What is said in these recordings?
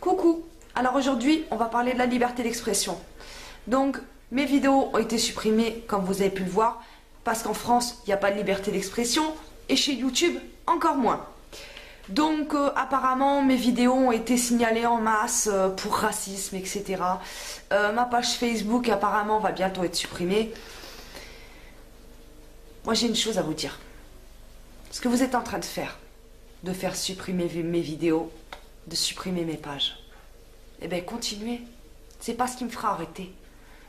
Coucou. Alors aujourd'hui, on va parler de la liberté d'expression. Donc, mes vidéos ont été supprimées, comme vous avez pu le voir, parce qu'en France, il n'y a pas de liberté d'expression, et chez YouTube, encore moins. Donc, apparemment, mes vidéos ont été signalées en masse pour racisme, etc. Ma page Facebook, apparemment, va bientôt être supprimée. Moi, j'ai une chose à vous dire. Ce que vous êtes en train de faire supprimer mes vidéos, de supprimer mes pages, eh bien, continuez. C'est pas ce qui me fera arrêter.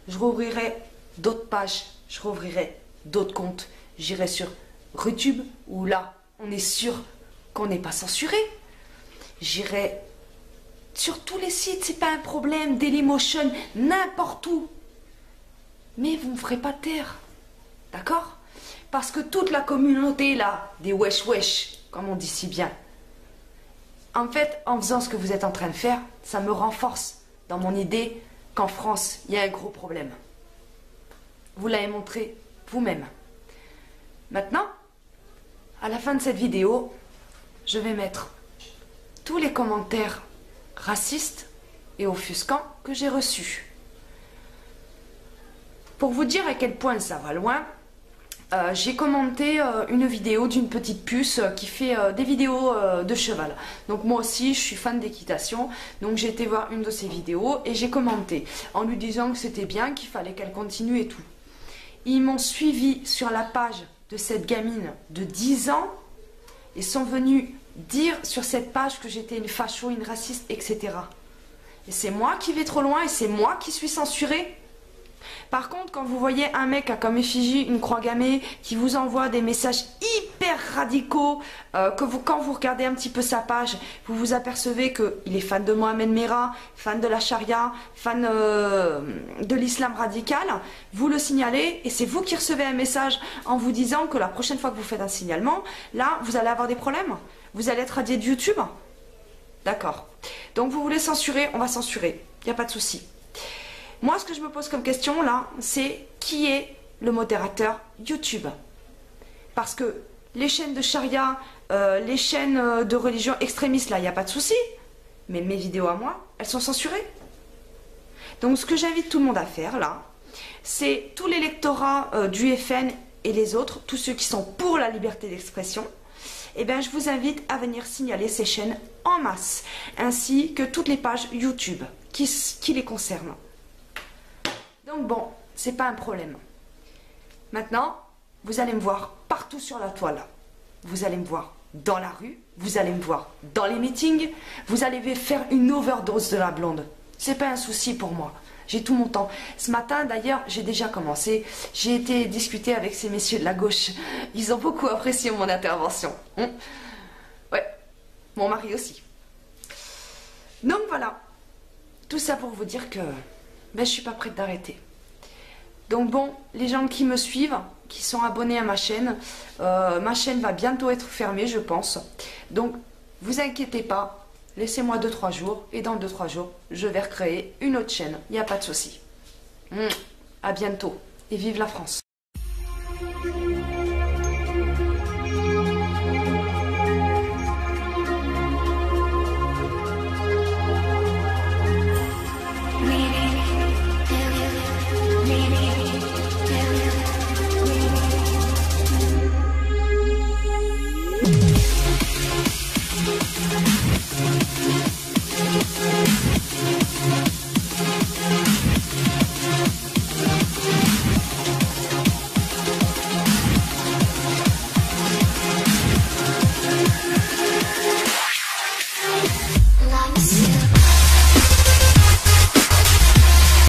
Je rouvrirai d'autres pages, je rouvrirai d'autres comptes. J'irai sur YouTube, où là, on est sûr qu'on n'est pas censuré. J'irai sur tous les sites, c'est pas un problème, Dailymotion, n'importe où. Mais vous ne me ferez pas taire. D'accord? Parce que toute la communauté, là, des wesh wesh, comme on dit si bien, en fait, en faisant ce que vous êtes en train de faire, ça me renforce dans mon idée qu'en France, il y a un gros problème. Vous l'avez montré vous-même. Maintenant, à la fin de cette vidéo, je vais mettre tous les commentaires racistes et offusquants que j'ai reçus. Pour vous dire à quel point ça va loin, j'ai commenté une vidéo d'une petite puce qui fait des vidéos de cheval. Donc moi aussi je suis fan d'équitation, donc j'ai été voir une de ses vidéos et j'ai commenté en lui disant que c'était bien, qu'il fallait qu'elle continue et tout. Ils m'ont suivi sur la page de cette gamine de 10 ans et sont venus dire sur cette page que j'étais une facho, une raciste, etc. Et c'est moi qui vais trop loin et c'est moi qui suis censurée. Par contre, quand vous voyez un mec a comme effigie une croix gammée qui vous envoie des messages hyper radicaux, quand vous regardez un petit peu sa page, vous vous apercevez qu'il est fan de Mohamed Merah, fan de la charia, fan de l'islam radical, vous le signalez et c'est vous qui recevez un message en vous disant que la prochaine fois que vous faites un signalement, là, vous allez avoir des problèmes. Vous allez être radié de YouTube. D'accord. Donc vous voulez censurer, on va censurer. Il n'y a pas de souci. Moi, ce que je me pose comme question, là, c'est qui est le modérateur YouTube? Parce que les chaînes de charia, les chaînes de religion extrémiste, là, il n'y a pas de souci. Mais mes vidéos à moi, elles sont censurées. Donc, ce que j'invite tout le monde à faire, là, c'est tout l'électorat du FN et les autres, tous ceux qui sont pour la liberté d'expression, eh bien, je vous invite à venir signaler ces chaînes en masse, ainsi que toutes les pages YouTube qui les concernent. Donc bon, c'est pas un problème. Maintenant, vous allez me voir partout sur la toile. Vous allez me voir dans la rue, vous allez me voir dans les meetings, vous allez faire une overdose de la blonde. C'est pas un souci pour moi. J'ai tout mon temps. Ce matin, d'ailleurs, j'ai déjà commencé. J'ai été discuter avec ces messieurs de la gauche. Ils ont beaucoup apprécié mon intervention. Ouais, mon mari aussi. Donc voilà. Tout ça pour vous dire que je suis pas prête d'arrêter. Donc bon, les gens qui me suivent, qui sont abonnés à ma chaîne va bientôt être fermée, je pense. Donc, vous inquiétez pas, laissez-moi 2-3 jours, et dans 2-3 jours, je vais recréer une autre chaîne, il n'y a pas de souci. À bientôt, et vive la France!